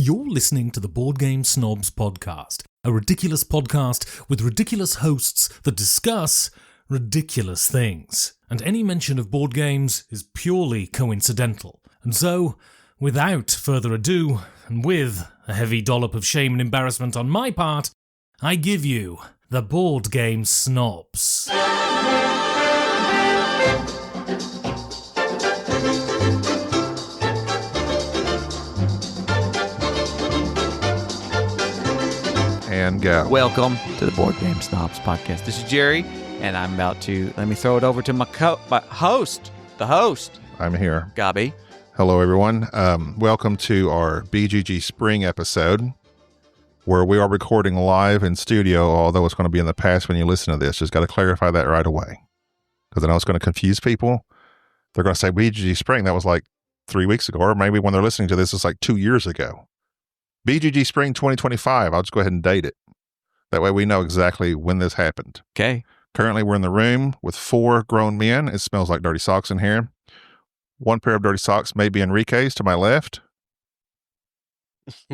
You're listening to the Board Game Snobs podcast, a ridiculous podcast with ridiculous hosts that discuss ridiculous things. And any mention of board games is purely coincidental. And so, without further ado, and with a heavy dollop of shame and embarrassment on my part, I give you the Board Game Snobs. And go. Welcome to the Board Game Snobs podcast. This is Jerry, and I'm about to, let me throw it over to my host, I'm here. Gabi. Hello, everyone. Welcome to our BGG Spring episode, where we are recording live in studio, although it's going to be in the past when you listen to this. Just got to clarify that right away, because I know it's going to confuse people. They're going to say BGG Spring, that was like 3 weeks ago, or maybe when they're listening to this, it's like 2 years ago. BGG Spring 2025. I'll just go ahead and date it. That way we know exactly when this happened. Okay. Currently, we're in the room with 4 grown men. It smells like dirty socks in here. One pair of dirty socks may be Enrique's to my left.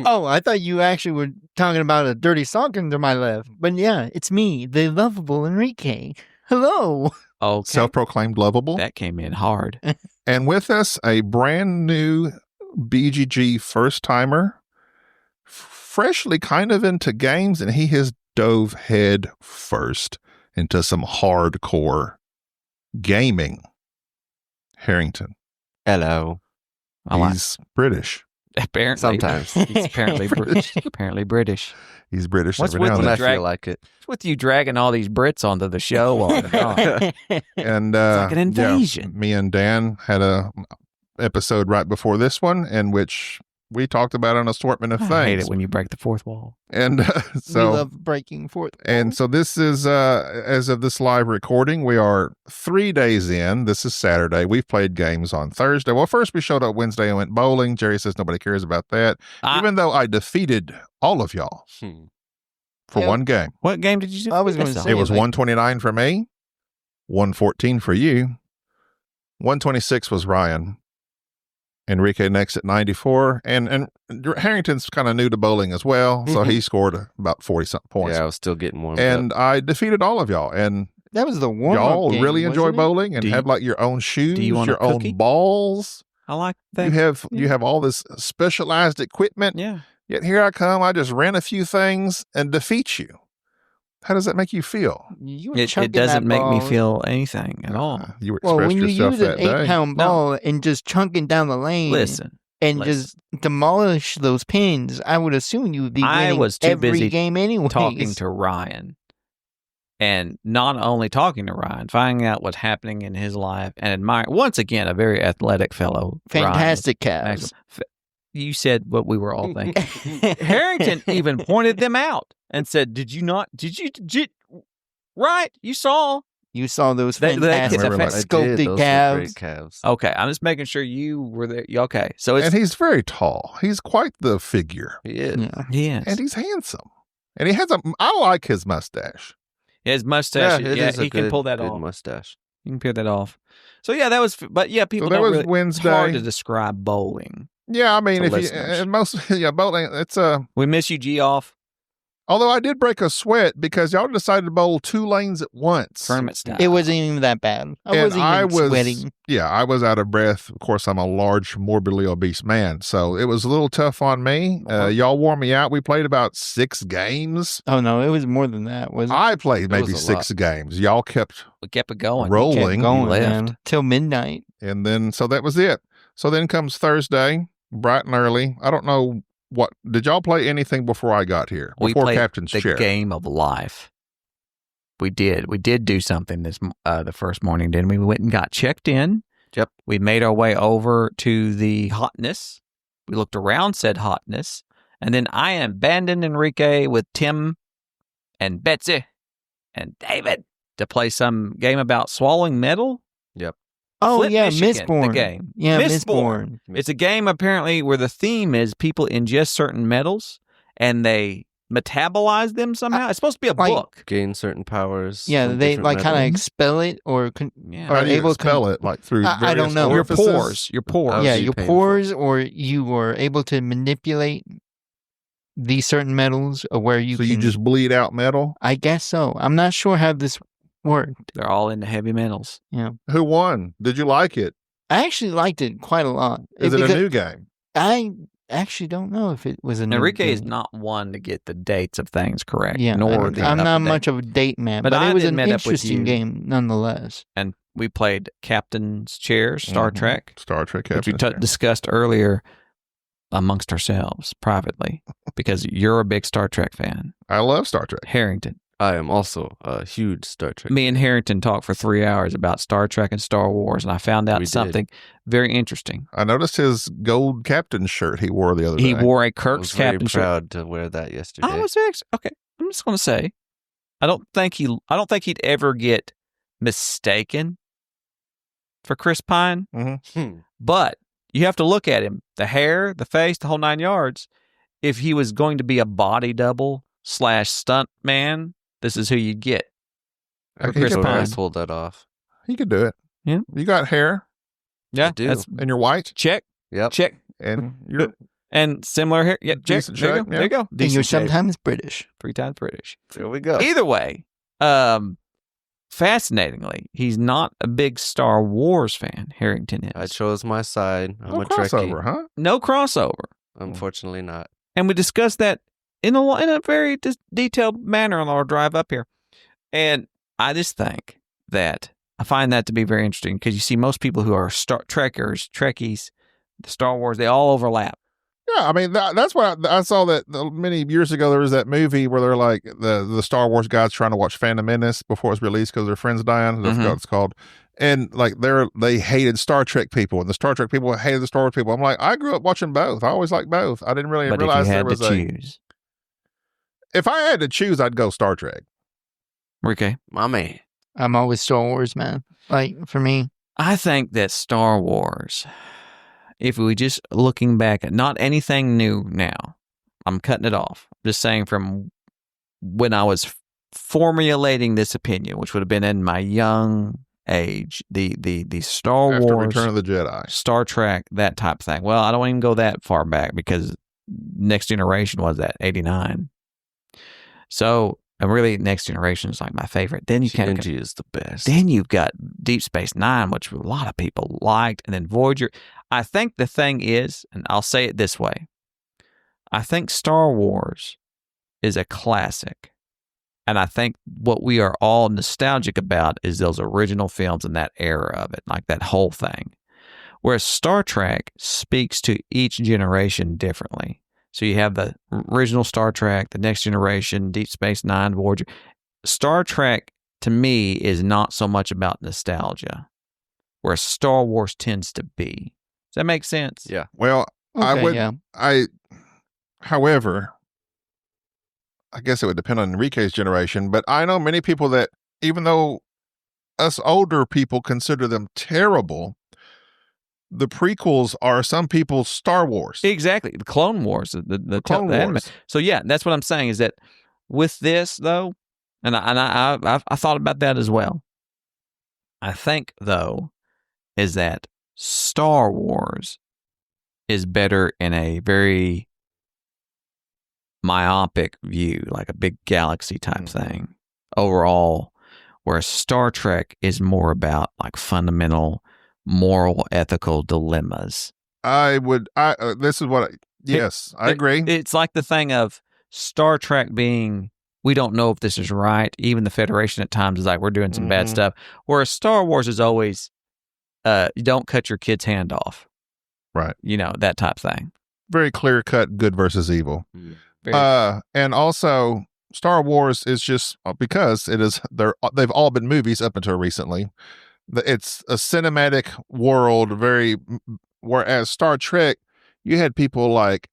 Oh, I thought you actually were talking about a dirty sock under my left. But yeah, it's me, the lovable Enrique. Hello. Okay. Self-proclaimed lovable. That came in hard. And with us, a brand new BGG first-timer, freshly kind of into games, and he has dove head first into some hardcore gaming. Harrington. Hello. He's British. Apparently. Sometimes. He's apparently British. He's British. What's every with now and When I then. feel like it. What's with you dragging all these Brits onto the show on and on? And like an invasion. Yeah, me and Dan had a episode right before this one in which we talked about an assortment of things. I hate it when you break the fourth wall. And We so love breaking forth. and so this is as of this live recording, we are 3 days in. This is Saturday. We've played games on Thursday. Well, first we showed up Wednesday and went bowling. Jerry says nobody cares about that. Even though I defeated all of y'all for Yeah. one game. What game did you do? I was gonna say- It was like- 129 for me, 114 for you, 126 was Ryan. Enrique next at 94, and Harrington's kind of new to bowling as well, so he scored about 40-something points. Yeah, I was still getting warmed And up. I defeated all of y'all, and That was the warm-up y'all game, really enjoy wasn't it? bowling and Do you- have like your own shoes, you want a your own cookie? balls. I like You that. have all this specialized equipment. Yeah. Yet here I come, I just ran a few things and defeat you. How does that make you feel? You were It chunking doesn't that make me ball. feel anything at all. You Well, expressed when you yourself use an that day. 8-pound No. ball and just chunking down the lane Listen. and listen. just demolish those pins, I would assume you would be I winning was too every busy game anyway. talking to Ryan, and not only talking to Ryan, finding out what's happening in his life, and admire once again a very athletic fellow. Fantastic Ryan. calves. You said what we were all thinking. Harrington even pointed them out and said, "Did you not? Did you? Right? You saw." You saw those They- they- fantastic I remember I did. sculpted Those were calves. great calves. Okay, I'm just making sure you were there. Okay, so it's And he's very tall. He's quite the figure. He is. Yeah. yes. And he's handsome. And he has I like his mustache. His mustache. it Yeah, is a he can good- pull that good off. mustache. You can peel that off. So yeah, that was. But yeah, people So that don't was really. Wednesday. It's hard to describe bowling. Yeah, I mean, To if you listeners. most bowling, it's We miss you, G off although I did break a sweat because y'all decided to bowl 2 lanes at once. tournament style. It wasn't even that bad. I And wasn't even sweating. Yeah, I was out of breath. Of course, I'm a large, morbidly obese man, so it was a little tough on me. Y'all wore me out. We played about 6 games. Oh no, it was more than that. Was it? I played maybe was a 6 games. Y'all kept We kept it going. rolling, Kept going, left. man, till midnight. and then so that was it. So then comes Thursday, bright and early. I don't know what did y'all play anything before I got here? We Before played Captain's the Chair. game of life. We did. We did do something this the first morning, didn't we? We went and got checked in. Yep. We made our way over to the hotness. We looked around said hotness, and then I abandoned Enrique with Tim and Betsy and David to play some game about swallowing metal. Oh Flip yeah, Michigan, Mistborn. the game. Yeah, Mistborn. Mistborn. It's a game apparently where the theme is people ingest certain metals and they metabolize them somehow. It's supposed to be a like- book. Gain certain powers. Yeah, from they different like kind of metals. expel it or Yeah. How do you able to expel it? Like through I don't various know. Your orifices? pores. Your pores. Oh, yeah, so you your pay for it. pores, or you were able to manipulate these certain metals are where you So can. you just bleed out metal? I guess so. I'm not sure how this worked. They're all into heavy metals. Yeah, Who won? Did you like it? I actually liked it quite a lot. Is it a because new game? I actually don't know if it was a new Enrique is game. not one to get the dates of things correct. Yeah, nor I'm the not up-to-date. much of a date man, But but I it was did an met up with interesting you. game nonetheless. And we played Captain's Chair, Star Mhm. Trek, Star Trek which we Captain. Chair. discussed earlier amongst ourselves privately because you're a big Star Trek fan. I love Star Trek. Harrington. I am also a huge Star Trek. Me and Harrington talked for 3 hours about Star Trek and Star Wars, and I found out We did. something very interesting. I noticed his gold captain shirt he wore the other He day. wore a I Kirk's was very captain shirt. proud to wear that yesterday. I was very okay. I'm just going to say, I don't think he'd ever get mistaken for Chris Pine, but you have to look at him, the hair, the face, the whole 9 yards. If he was going to be a body double / stunt man, this is who you'd get. He Chris could- Pine. pulled that off. He could do it. Yeah. You got hair Yeah, I do. that's and you're white check, Yep. check, and you're and similar hair. Yeah, check. Decent There you shape, go. There you go. And you're Decent shape. sometimes British. 3 times British. There we go. Either way, fascinatingly, he's not a big Star Wars fan. Harrington is. I chose my side. I'm no a crossover, Trekkie. huh? No crossover, Unfortunately not. and we discussed that in a very detailed manner on our drive up here. And I just think that I find that to be very interesting because you see most people who are Trekkies, the Star Wars, they all overlap. Yeah, I mean that's what I saw that many years ago. There was that movie where they're like the Star Wars guys trying to watch Phantom Menace before it's released because their friends dying. I forgot what it's called. And like they hated Star Trek people, and the Star Trek people hated the Star Wars people. I'm like, I grew up watching both. I always liked both. I didn't really But if you realize there had was to choose, If I had to choose, I'd go Star Trek. Ricky, My man. I'm always Star Wars, man. Like, for me, I think that Star Wars, if we just looking back at not anything new now, I'm cutting it off. Just saying from when I was formulating this opinion, which would have been in my young age, the Star After Wars, Return of the Jedi. Star Trek, that type of thing. Well, I don't even go that far back because Next Generation was at 89. So, and really, Next Generation is like my favorite. Then you kind of TNG is the best. then you've got Deep Space Nine, which a lot of people liked, and then Voyager. I think the thing is, and I'll say it this way, I think Star Wars is a classic. And I think what we are all nostalgic about is those original films and that era of it, like that whole thing. Whereas Star Trek speaks to each generation differently. So you have the original Star Trek, the Next Generation, Deep Space Nine, Voyager. Star Trek, to me, is not so much about nostalgia, whereas Star Wars tends to be. Does that make sense? Yeah. Well, I okay, would. yeah. However, I guess it would depend on Enrique's generation, but I know many people that, even though us older people consider them terrible, the prequels are some people's Star Wars. Exactly. The Clone Wars, the Clone anime. Wars. So yeah, that's what I'm saying is that with this though, and I thought about that as well. I think though is that Star Wars is better in a very myopic view, like a big galaxy type thing overall, whereas Star Trek is more about like fundamental moral, ethical dilemmas. This is what yes, I agree. It's like the thing of Star Trek being, we don't know if this is right. Even the Federation at times is like, we're doing some bad stuff. Whereas Star Wars is always, you don't cut your kid's hand off. Right. You know, that type of thing. Very clear cut good versus evil. Very- And also Star Wars is just because they've all been movies up until recently. It's a cinematic world, whereas Star Trek, you had people like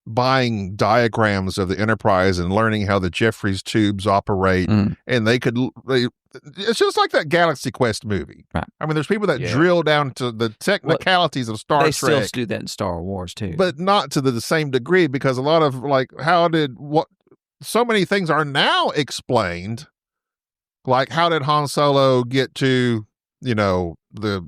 buying diagrams of the Enterprise and learning how the Jeffries tubes operate, and it's just like that Galaxy Quest movie. Right. I mean, there's people that drill down to the technicalities of Star they Trek. still do that in Star Wars too. But not to the same degree, because a lot of like, so many things are now explained. Like, how did Han Solo get to, the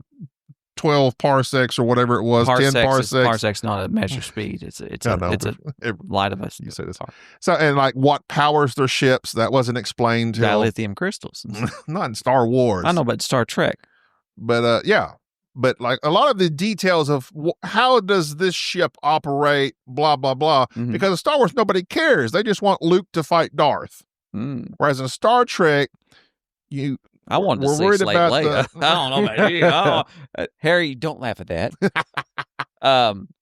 12 parsecs or whatever it was, 10 parsecs. Parsec's not a measure of speed. It's I know. a light of a You said this. So, and like what powers their ships, that wasn't explained till dilithium crystals. not in Star Wars. I know, but Star Trek. But yeah. But like a lot of the details of how does this ship operate, blah, blah, blah. Mhm. Because in Star Wars, nobody cares. They just want Luke to fight Darth. Whereas in Star Trek, I wanted to we're see worried Slave about Leia. I don't know about you. I don't- Harry, don't laugh at that.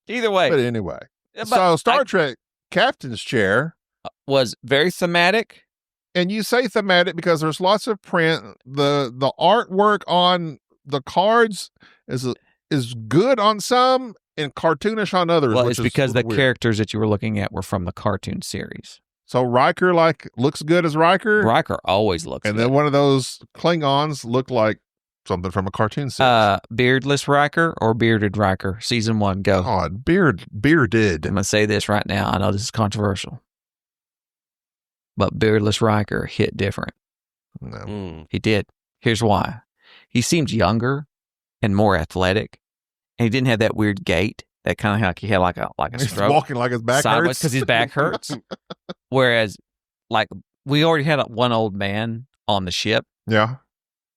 Either way, But anyway. but So Star I Trek Captain's Chair, was very thematic. and you say thematic because there's lots of print. The artwork on the cards is good on some and cartoonish on others. Well, which it's is because the weird. characters that you were looking at were from the cartoon series. So Riker looks good as Riker, Riker always looks and good. then one of those Klingons looked like something from a cartoon series. Beardless Riker or Bearded Riker? Season 1, go. God, bearded. I'm going to say this right now. I know this is controversial. But Beardless Riker hit different. No. He did. Here's why. He seemed younger and more athletic. And he didn't have that weird gait. That kind of like he had like a He's stroke. walking like his back sideways hurts because his back hurts. Whereas, like, we already had one old man on the ship. Yeah.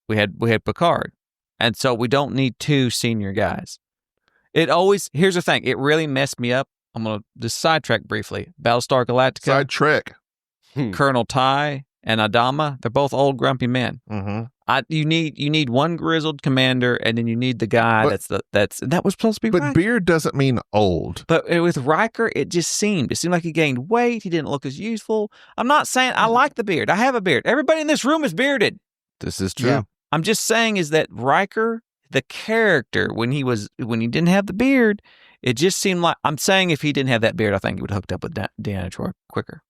We had Picard, and so we don't need 2 senior guys. Here's the thing. It really messed me up. I'm gonna just sidetrack briefly. Battlestar Galactica, Side Trek. Colonel Ty and Adama. They're both old grumpy men. Mm-hmm. You need one grizzled commander, and then you need the guy that was supposed to be. But Riker. beard doesn't mean old. But with Riker, it seemed like he gained weight. He didn't look as useful. I'm not saying I like the beard. I have a beard. Everybody in this room is bearded. This is true. Yeah. I'm just saying is that Riker, the character, when he didn't have the beard, it just seemed like, I'm saying if he didn't have that beard, I think he would have hooked up with Deanna Troy quicker.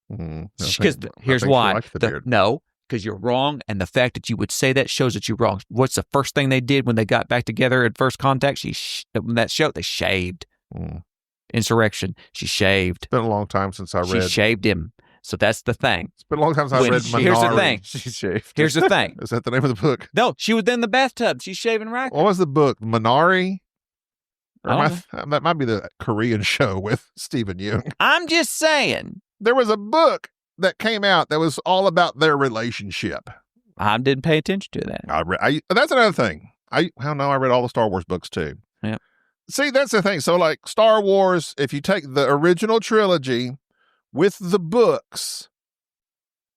Because here's why. No, because you're wrong, and the fact that you would say that shows that you're wrong. What's the first thing they did when they got back together at first contact? They shaved. Insurrection. She shaved. It's been a long time since I read. She shaved him. So that's the thing. It's been a long time since I read Minari. Here's the thing. She shaved. Here's the thing. Is that the name of the book? No, she was in the bathtub. She's shaving Riker. What was the book? Minari? I That might be the Korean show with Stephen Yeun. I'm just saying. There was a book that came out that was all about their relationship. I didn't pay attention to that. That's another thing. I read all the Star Wars books too. Yep. See, that's the thing. So like Star Wars, if you take the original trilogy with the books,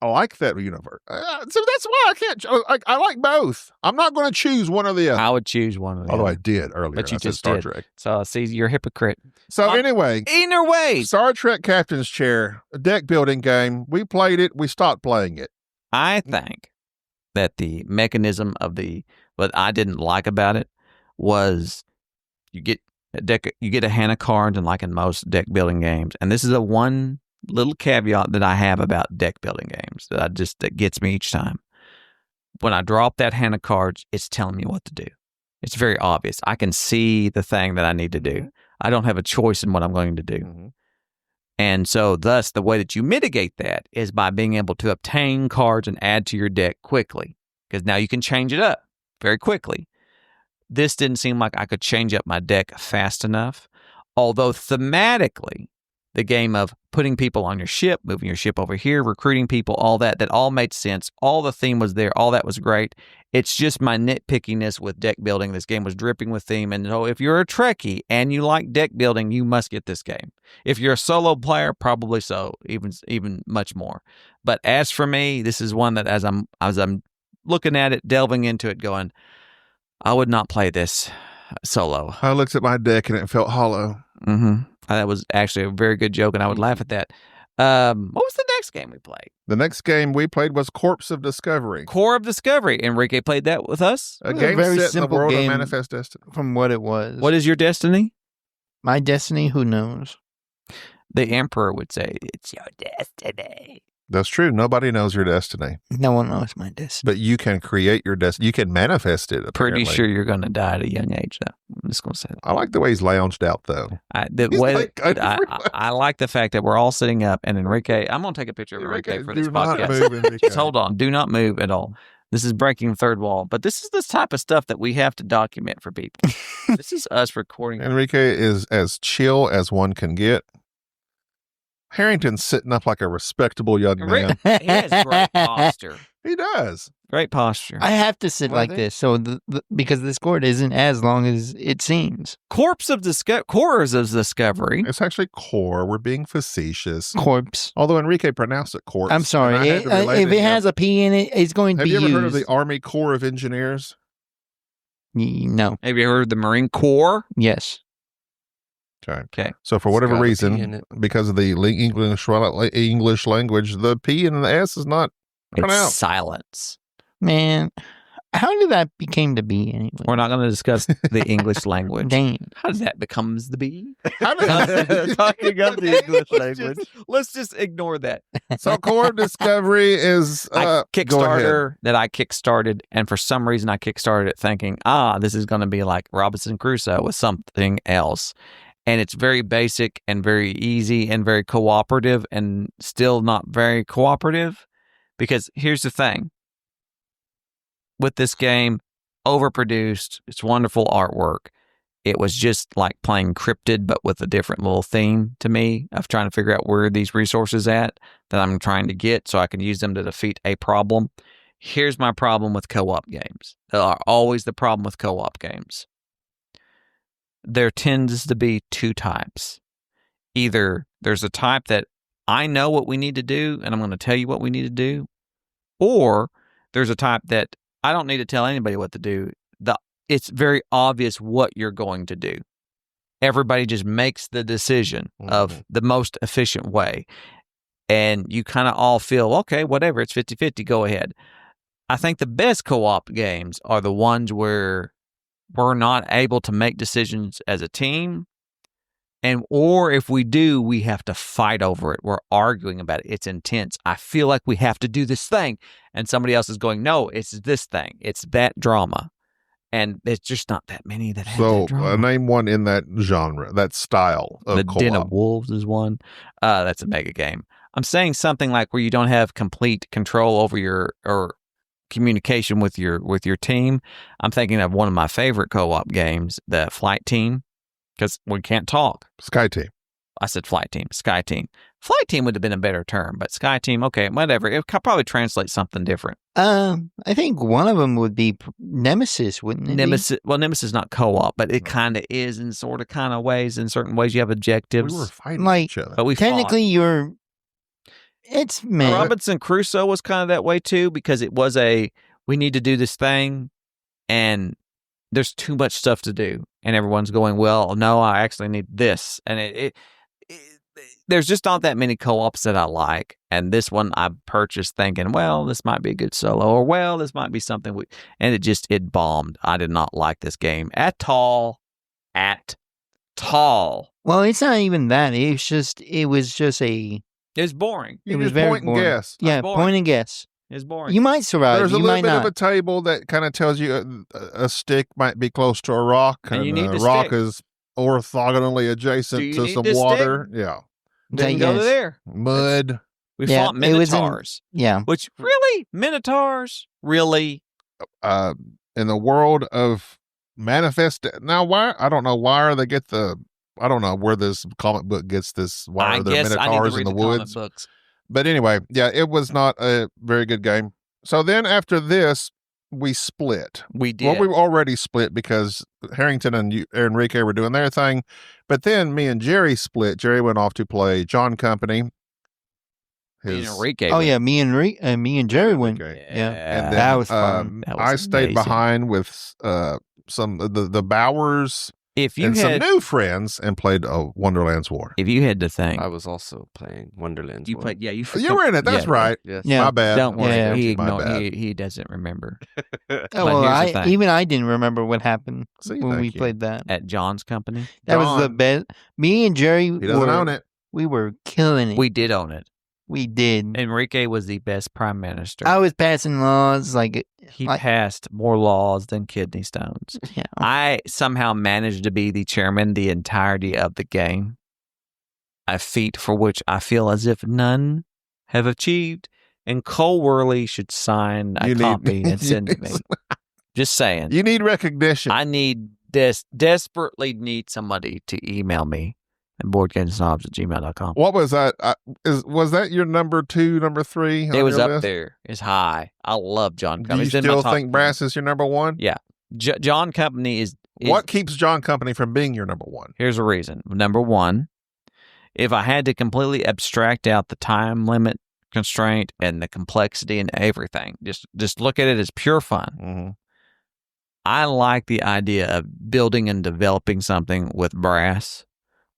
I like that universe. So that's why I can't. I like both. I'm not going to choose one or the other. I would choose one of them. Although I did earlier. But you I said just Star did. Trek. So, see, you're a hypocrite. So anyway, Either way, Star Trek Captain's Chair, a deck building game. We played it. We stopped playing it. I think that the mechanism of what I didn't like about it was you get a hand of cards, and like in most deck building games, and this is a one little caveat that I have about deck building games that gets me each time. When I draw up that hand of cards, it's telling me what to do. It's very obvious. I can see the thing that I need to do. I don't have a choice in what I'm going to do. Mm-hmm. And so thus the way that you mitigate that is by being able to obtain cards and add to your deck quickly, because now you can change it up very quickly. This didn't seem like I could change up my deck fast enough, although thematically, the game of putting people on your ship, moving your ship over here, recruiting people, all that all made sense. All the theme was there. All that was great. It's just my nitpickiness with deck building. This game was dripping with theme. And so if you're a Trekkie and you like deck building, you must get this game. If you're a solo player, probably so, even much more. But as for me, this is one that as I'm looking at it, delving into it, going, I would not play this solo. I looked at my deck and it felt hollow. Mm-hmm. That was actually a very good joke, and I would laugh at that. What was the next game we played? The next game we played was Corpse of Discovery. Core of Discovery. Enrique played that with us. A It was game a very set in the simple world game. of Manifest Destiny. From what it was. What is your destiny? My destiny? Who knows? The Emperor would say, it's your destiny. That's true. Nobody knows your destiny, No one knows my destiny. but you can create your destiny. You can manifest it. Pretty Apparently. sure you're going to die at a young age, though. I'm just going to say that. I like the way he's lounged out, though. He's like good everywhere. I like the fact that we're all sitting up, and Enrique, I'm going to take a picture of Enrique for this do not podcast. move, Enrique. Just hold on. Do not move at all. This is breaking the third wall. But this is this type of stuff that we have to document for people. This is us recording. Enrique is as chill as one can get. Harrington's sitting up like a respectable young man. He has great posture. He does. Great posture. I have to sit What are like they? this, so because this cord isn't as long as it seems. Corpse of Cores of Discovery. It's actually core. We're being facetious. Corpse. Although Enrique pronounced it corpse. I'm sorry. and I had to relay If to it him. has a P in it, it's going to Have be you ever used. heard of the Army Corps of Engineers? No. Have you heard of the Marine Corps? Yes. Okay. So for It's whatever got a P in reason, it. because of the English language, the P and the S is not It's pronounced. silence. Man, how did that became to be anyway? We're not going to discuss the English language. Dang. How does that becomes the B? How did- Talking of the English language. Let's just ignore that. So Core of Discovery is I go ahead. Kickstarter that I kickstarted, and for some reason I kickstarted it thinking, this is going to be like Robinson Crusoe with something else. And it's very basic and very easy and very cooperative and still not very cooperative. Because here's the thing. With this game, overproduced, it's wonderful artwork. It was just like playing Cryptid, but with a different little theme to me of trying to figure out where these resources at that I'm trying to get so I can use them to defeat a problem. Here's my problem with co-op games. There are always the problem with co-op games. There tends to be two types. Either there's a type that I know what we need to do and I'm going to tell you what we need to do, or there's a type that I don't need to tell anybody what to do. It's very obvious what you're going to do. Everybody just makes the decision of the most efficient way. And you kind of all feel, okay, whatever, it's 50-50, go ahead. I think the best co-op games are the ones where we're not able to make decisions as a team. Or if we do, we have to fight over it. We're arguing about it. It's intense. I feel like we have to do this thing. And somebody else is going, no, it's this thing. It's that drama. And there's just not that many that have So that drama. name one in that genre, that style of The co-op. Den of Wolves is one. That's a mega game. I'm saying something like where you don't have complete control over your or communication with your team. I'm thinking of one of my favorite co-op games, the Flight Team, because we can't talk. Sky Team. I said Flight Team, Sky Team. Flight Team would have been a better term, but Sky Team, okay, whatever. It could probably translate something different. I think one of them would be Nemesis, wouldn't it? Nemesis, well, Nemesis is not co-op, but it kind of is in sort of kind of ways. In certain ways, you have objectives. We were fighting Like- each other. but we Technically, you're. It's man. Robinson Crusoe was kind of that way too, because it was we need to do this thing, and there's too much stuff to do, and everyone's going, well, no, I actually need this, and there's just not that many co-ops that I like, and this one I purchased thinking, well, this might be a good solo, or well, this might be something, and it bombed. I did not like this game at all. Well, it's not even that. It was just a. It was boring. You it was just very point and boring. guess. Yeah, boring. point and guess. It was boring. You might survive. There's a You little might bit not. of a table that kind of tells you a stick might be close to a rock, And you need the the rock stick. is orthogonally Do adjacent you to need some the stick? water. Yeah. Didn't go Yes. there. Mud. We Yeah, fought it was in- Minotaurs. Yeah. Which, really? Minotaurs? Really? In the world of manifest. Now, why? I don't know why they get I don't know where this comic book gets this. Why I are there guess I need to minotaurs read in the comic woods? books. But anyway, yeah, it was not a very good game. So then after this, we split. We did. Well, we were already split because Harrington and Enrique were doing their thing. But then me and Jerry split. Jerry went off to play John Company. Me and Enrique. Oh went. yeah, me and Jerry went. Okay. Yeah. And then, That was fun. That was I stayed amazing. behind with some the Bowers If you and some had, new friends and played Wonderland's War. if you had to think, I was also playing Wonderland. you played. Yeah, you. You were in it. That's yeah, right. Yes. Yeah. My bad. Don't worry. Yeah. He My ignored. bad. He doesn't remember Oh, But well, here's the thing. I didn't remember what happened See, when thank we you. played that. at John's company. That was the John. best. Me and Jerry He doesn't were own it. we were killing it. We did own it. We did. Enrique was the best prime minister. I was passing laws like he like- passed more laws than kidney stones. yeah. I somehow managed to be the chairman the entirety of the game, a feat for which I feel as if none have achieved. and Cole Worley should sign a copy and send it to me. Just saying. You need recognition. I need desperately need somebody to email me at boardgamesnobs@gmail.com. What was that? Was that your number 2, number 3? It was up there. It's high. I love John Company. Do you still think Brass is your number 1? Yeah. John Company is... What keeps John Company from being your number 1? Here's a reason. Number 1, if I had to completely abstract out the time limit constraint and the complexity and everything, just look at it as pure fun. Mm-hmm. I like the idea of building and developing something with Brass,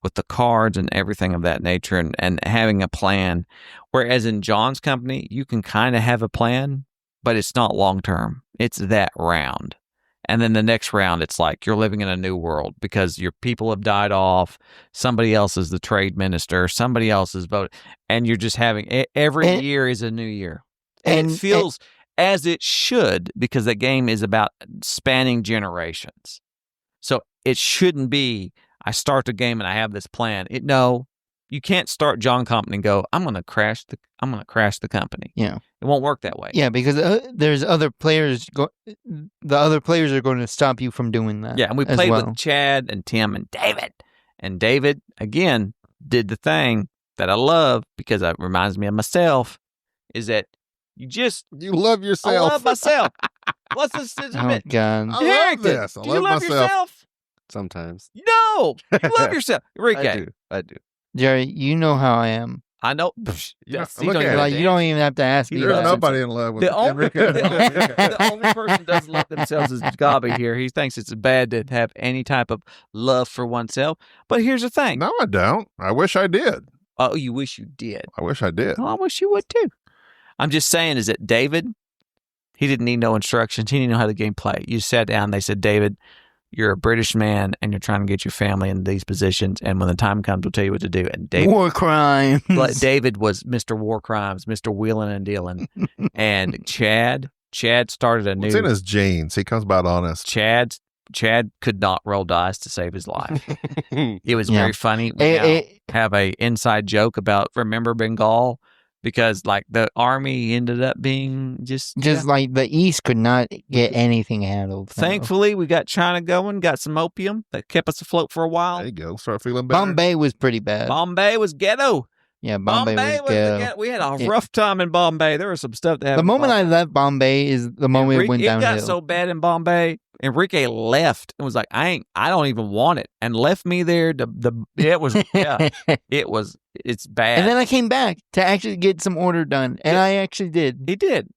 with the cards and everything of that nature, and having a plan. Whereas in John's Company, you can kind of have a plan, but it's not long term. It's that round. And then the next round, it's like you're living in a new world because your people have died off. Somebody else is the trade minister. Somebody else is voting. And you're just having every year is a new year. And it feels as it should, because the game is about spanning generations. So it shouldn't be, I start the game and I have this plan. No, you can't start John Company and go, I'm going to crash the company. Yeah. It won't work that way. Yeah, because there's other players. The other players are going to stop you from doing that. Yeah, and we played with Chad and Tim and David. And David, again, did the thing that I love because it reminds me of myself, is that you love yourself. I love myself. What's this? Oh, God. I love this. Do you love yourself? Sometimes. No, you love yourself. Enrique. I do. Jerry, you know how I am. I know. Look at You don't even have to ask me. There's that. nobody in love with The only, Enrique. the only person who doesn't love themselves is Gabi here. He thinks it's bad to have any type of love for oneself. But here's the thing. No, I don't. I wish I did. Oh, you wish you did. I wish I did. Oh, I wish you would too. I'm just saying is that David, he didn't need no instructions. He didn't know how the game played. You sat down, they said, David, you're a British man and you're trying to get your family in these positions. And when the time comes, we'll tell you what to do. And David, War crimes. David was Mr. War Crimes, Mr. Wheeling and Dealing. And Chad started a new... It's in his genes. He comes about honest. Chad could not roll dice to save his life. It was very funny. We now have a inside joke about Remember Bengal, because like the army ended up being just like the East could not get anything handled. Thankfully, we got China going, got some opium that kept us afloat for a while. There you go. Start feeling better. Bombay was pretty bad. Bombay was ghetto. Yeah, Bombay was ghetto. We had a rough time in Bombay. There was some stuff that happened. The moment I left Bombay is the moment it went downhill. It got so bad in Bombay. Enrique left and was like, I don't even want it, and left me there. It's bad. And then I came back to actually get some order done, and I actually did. He did.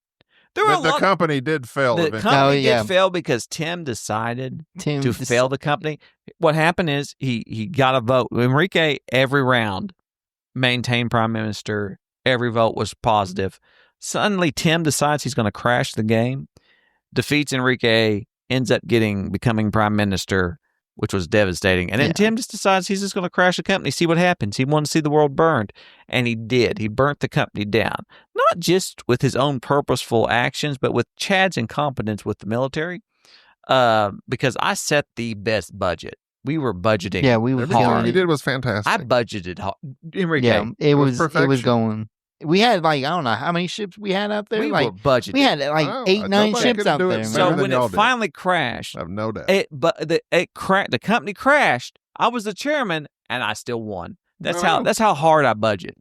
The company did fail. The company did fail because Tim decided to fail the company. What happened is he got a vote. Enrique, every round, maintained prime minister. Every vote was positive. Suddenly, Tim decides he's going to crash the game, defeats Enrique, ends up becoming prime minister, which was devastating. And then Tim just decides he's just going to crash the company, see what happens. He wanted to see the world burned, and he did. He burnt the company down, not just with his own purposeful actions, but with Chad's incompetence with the military, because I set the best budget. We were budgeting. Yeah, we were hard. You did was fantastic. I budgeted hard. Enrique, yeah, it was going. We had I don't know how many ships we had out there. We were budgeting. We had 8, 9 ships out there. So when it finally crashed, I have no doubt. It crashed. The company crashed. I was the chairman, and I still won. That's how hard I budget.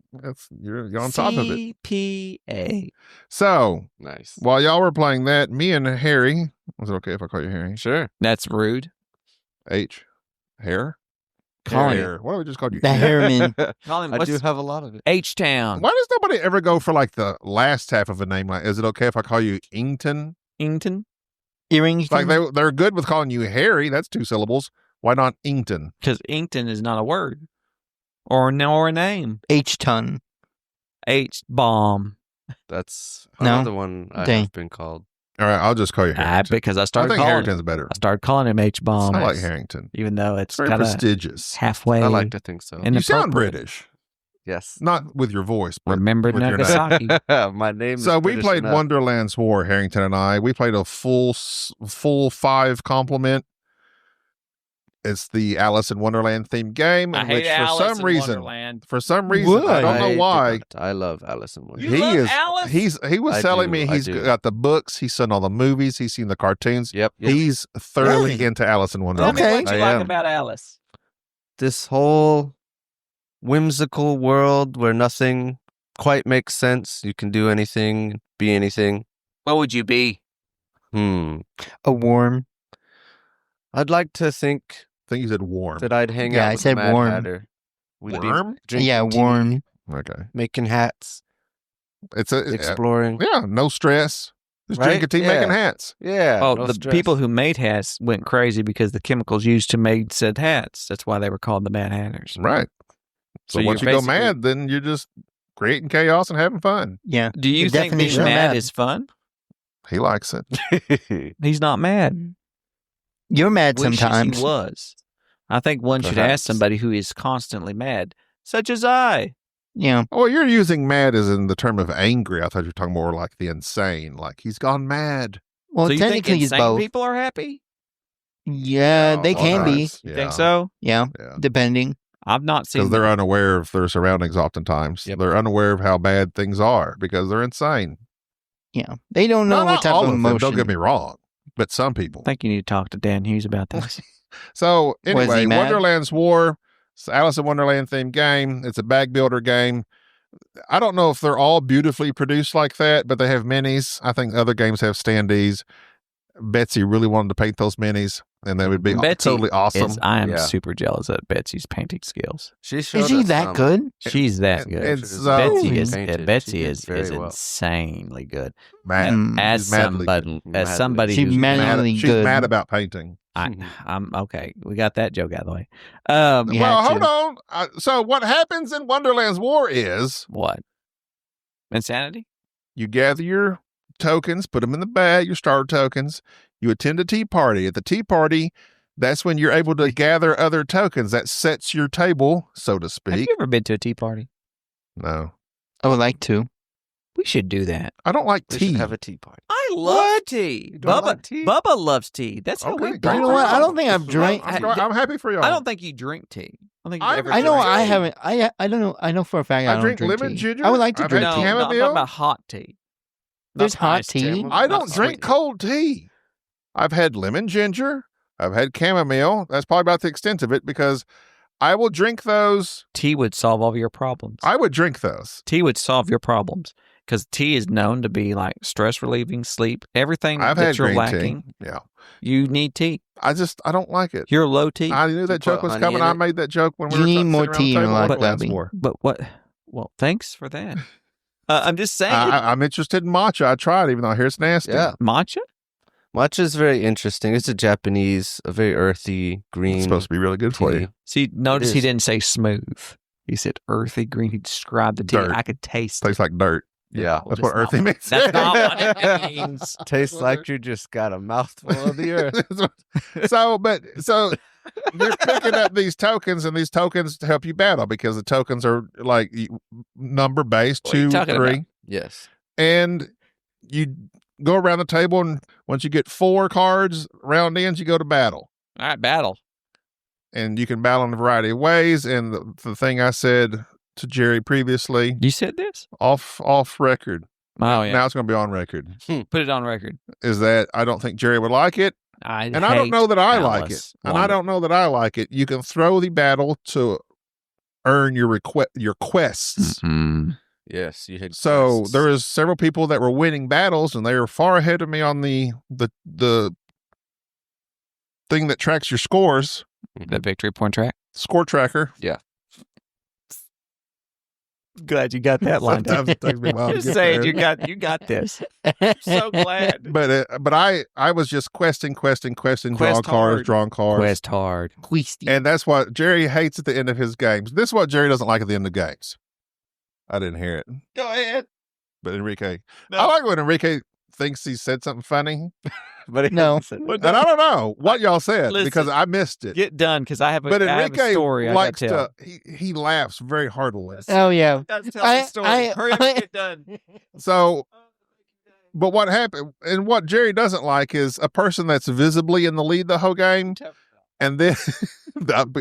You're on top of it. CPA. So nice. While y'all were playing that, me and Harry. Was it okay if I call you Harry? Sure. That's rude. Hair. Hair. Why don't we just call you the Hairman? I do have a lot of it. H-Town. Why does nobody ever go for like the last half of a name? Like, is it okay if I call you Ington? Ington? Earrington? Like they're good with calling you Harry. That's 2 syllables. Why not Ington? Because Ington is not a word or a name. H-Ton. H-bomb. That's No. another one I have been called. All right, I'll just call you Harrington. Because I think Harrington's better. I started calling him H-bomb. I like Harrington. Even though it's very prestigious. Halfway. I like to think so. You sound British. Yes. Not with your voice. But Remember with your Nagasaki. My name is So we British played enough. Wonderland's War, Harrington and I. We played a full 5 complement. It's the Alice in Wonderland themed game, I in hate which Alice for in some reason, Wonderland. I don't know do why. not. I love Alice in You Wonderland. love Alice? He was telling me I he's do. got the books, he's seen all the movies, he's seen the cartoons. Yep. He's thoroughly Really? into Alice in Tell Wonderland. me what you I like am. about Alice. This whole whimsical world where nothing quite makes sense. You can do anything, be anything. What would you be? Hmm. A worm. I'd like to think I think you said warm. that I'd hang Yeah, out I with said the Mad worm. Hatter. We'd be Worm? drinking Yeah, tea, worm. Okay. making hats, It's a exploring. yeah, no stress. Just Right? drinking tea, Yeah. making hats. Yeah. Oh, no the stress. people who made hats went crazy because the chemicals used to make said hats. That's why they were called the Mad Hatters. Right. So So once you you're go basically- mad, then you're just creating chaos and having fun. Yeah. Do you The think being definition of mad mad. is fun? He likes it. He's not mad. You're mad Wishes sometimes. he was. I think one should Perhaps. ask somebody who is constantly mad, such as I. Yeah. Oh, you're using mad as in the term of angry. I thought you were talking more like the insane, like he's gone mad. Well, So you think technically, it's insane both. people are happy? Yeah, they can be. Sometimes, You think so? Yeah, Yeah. depending. I've not seen Because they're unaware of their surroundings oftentimes. Yep. They're unaware of how bad things are because they're insane. Yeah, they don't know No, what not type all of of them, emotion. don't get me wrong, but some people. I think you need to talk to Dan Hughes about this. So Was anyway, he mad? Wonderland's War, it's Alice in Wonderland themed game. It's a bag builder game. I don't know if they're all beautifully produced like that, but they have minis. I think other games have standees. Betsy really wanted to paint those minis, and they would be Betsy totally awesome. I am Yeah. super jealous at Betsy's painting skills. She showed Is she us that some. good? She's that and- good. and so- Betsy is Painted. Betsy She did is very well. insanely good. Mad. Mm. As She's madly somebody, good. as somebody She's who's mad- Madly she's good. mad about painting. I'm okay. We got that joke out of the way. You Well, had hold to. on. So what happens in Wonderland's War is What? Insanity? you gather your tokens, put them in the bag, your starter tokens. You attend a tea party. At the tea party, that's when you're able to gather other tokens. That sets your table, so to Have speak. you ever been to a tea party? No, I would like to. We should do that. I don't like We tea. should have a tea party. I love tea. You don't Bubba, like tea? Bubba loves tea. That's how Okay, we great. bond. You know what? I don't think I've drank. I'm happy for y'all. I don't think you drink tea. I think I- ever I know drink I tea. haven't. I don't know. I know for a fact I, I don't drink drink lemon tea. ginger. I would like to I've drink had No, tea. no, I'm chamomile. talking about hot tea. There's Not hot iced tea? I Not don't sweet drink tea. cold tea. I've had lemon ginger. I've had chamomile. That's probably about the extent of it because I will drink those. Tea would solve all your problems. I would drink those. Tea would solve your problems because tea is known to be like stress relieving, sleep, everything I've that had you're green lacking. tea. Yeah. You need tea. I don't like it. You're low tea. I knew You that joke put was honey coming. in I it? made that joke when we You were need sitting more around tea the in your table life, at Wonderland's Bobby. War. But what? Well, thanks for that. I'm just saying. I'm interested in matcha. I tried, even though I hear it's nasty. Yeah. Matcha? Matcha is very interesting. It's a very earthy, green. It's supposed to be really good for tea. you. See, notice is. he didn't say smooth. He said earthy green. He described the tea. Dirt. I could taste it. Tastes like dirt. Yeah. That's Well, what earthy means. That's not what it means. Tastes like you just got a mouthful of the earth. so you're picking up these tokens, and these tokens help you battle because the tokens are like number based, What are you 2, talking 3, about? Yes. and you go around the table, and once you get 4 cards round ends, you go to battle. All right, battle. And you can battle in a variety of ways. And the thing I said to Jerry previously, You said this? off record, Oh, yeah. now it's going to be on record, Put it on record. is that I don't think Jerry would like it. And I don't hate know that I like it. Alice And I don't know that I like it. You can throw the battle to earn your quests. Mm-mm. Yes. You had So quests. there is several people that were winning battles, and they were far ahead of me on the thing that tracks your scores, The victory point track. score tracker. Glad you got that lined up. Sometimes it takes me a while to Just get saying, there. you got this. So glad. But I was just questing, drawing Quest cards, hard. drawing cards. Quest hard. Queasty. And that's what Jerry hates at the end of his games. This is what Jerry doesn't like at the end of games. I didn't hear it. Go ahead. But Enrique, No. I like when Enrique thinks he said something funny. But it No. said- And I don't know what y'all said Listen, because I missed it. Get done because I have a, But I have a Enrique story I got likes to tell. to, he laughs very heartily. Oh yeah. Let's tell I- the story. I- Hurry up I- and get done. So, but what happened, and what Jerry doesn't like is a person that's visibly in the lead the whole game And then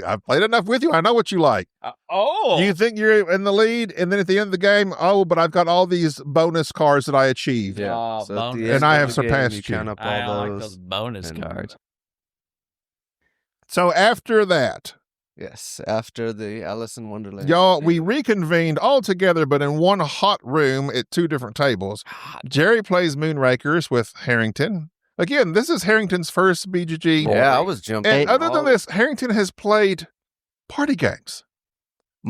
I've played enough with you. I know what you like. You think you're in the lead, and then at the end of the game, but I've got all these bonus cards that I achieved. Yeah. Oh, So at the bonus. end And I of have the game, surpassed you you. count up all I like those. those bonus and- cards. So after that, Yes, after the Alice in Wonderland. y'all, we reconvened all together, but in one hot room at two different tables. Jerry plays Moonrakers with Harrington. Again, this is Harrington's first BGG. Yeah, I was jumping. And other than all- this, Harrington has played party games.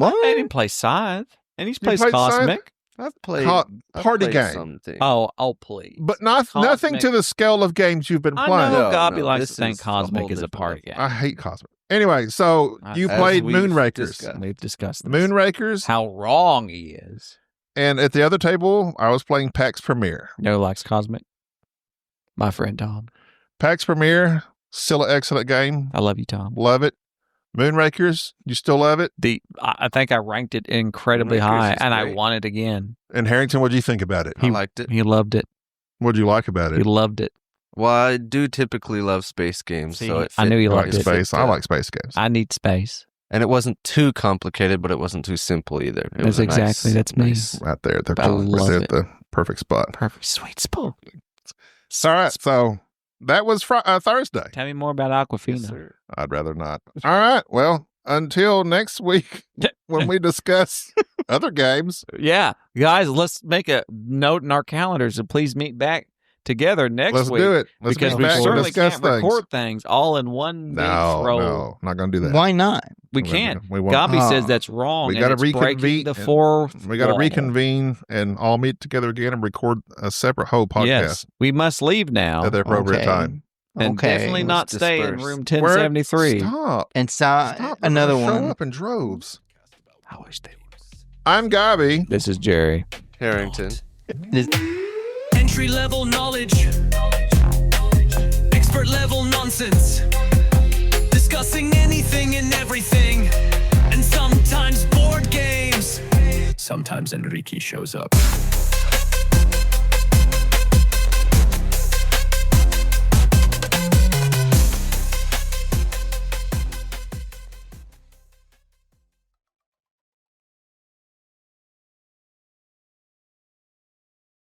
I made him play Scythe, and he's plays played Scythe? Cosmic. I've played I've party played game. something. Oh, please. But nothing Cosmic. to the scale of games you've been I playing. know No, Gobby no, likes this to think is a Cosmic whole is a different party level. game. I hate Cosmic. Anyway, so you As played we've Moonrakers. discussed. We've discussed this. Moonrakers. How wrong he is. And at the other table, I was playing Pax Pamir. No likes Cosmic. My friend Tom. Pax Pamir, still an excellent game. I love you, Tom. Love it. Moonrakers, you still love it? I think I ranked it incredibly Moonrakers high, is and I great. won it again. And Harrington, what do you think about it? I liked it. He loved it. What do you like about He it? loved it. Well, I do typically love space games, See, so it I knew he I loved like it. space. I like space games. I need space. And it wasn't too complicated, but it wasn't too simple either. It That's was a exactly- that's me. Right there. They're I love at it. the perfect spot. Perfect sweet spot. All right. So that was Thursday. Tell me more about Aquafina. Yes, sir. I'd rather not. All right. Well, until next week when we discuss other games. Yeah, guys, let's make a note in our calendars and please meet back together next Let's week. do it. Let's Because get we back and certainly discuss can't things. record things all in one big No, throw. no, not going to do that. Why not? We We- can't. we won't. Gobby says Oh. that's wrong. We and gotta it's breaking reconvene the and- fourth We got to wall. reconvene and all meet together again and record a separate whole podcast Yes, we must leave now at the appropriate Okay. time. and Okay. definitely not Let's stay in disperse. room Where- 1073. Stop. And Stop. They're another gonna show one. up in droves. I wish they would. I'm Gobby. This is Jerry. Harrington. Entry level knowledge, expert level nonsense, discussing anything and everything, and sometimes board games. Sometimes Enrique shows up.